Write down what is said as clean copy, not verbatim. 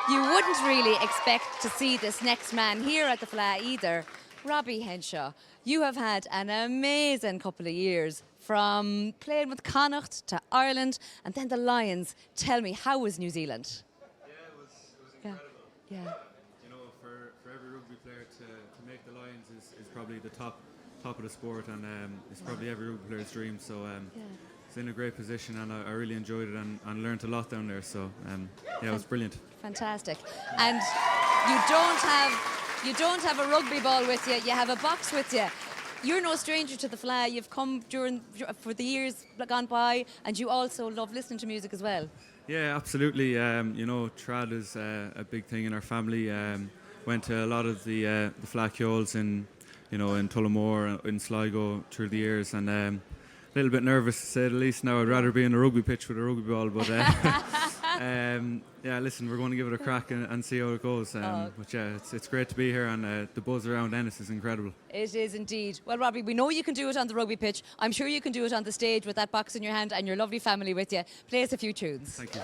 you wouldn't really expect to see this next man here at the Fleadh either. Robbie Henshaw, you have had an amazing couple of years, from playing with Connacht to Ireland and then the Lions. Tell me, how was New Zealand? Yeah, it was incredible. Yeah. You know, for every rugby player to make the Lions is probably the top of the sport, and it's probably every rugby player's dream. So it's in a great position, and I really enjoyed it and learned a lot down there. So yeah, it was brilliant. Fantastic. And you don't have a rugby ball with you. You have a box with you. You're no stranger to the Fleadh. You've come for the years gone by, and you also love listening to music as well. Yeah, absolutely. You know, trad is a big thing in our family. Went to a lot of the Fleadh Cheoils in Tullamore, in Sligo through the years, and a little bit nervous to say the least. Now I'd rather be in a rugby pitch with a rugby ball, but yeah, listen, we're going to give it a crack and see how it goes. But yeah, it's great to be here, and the buzz around Ennis is incredible. It is indeed. Well, Robbie, we know you can do it on the rugby pitch. I'm sure you can do it on the stage with that box in your hand and your lovely family with you. Play us a few tunes. Thank you.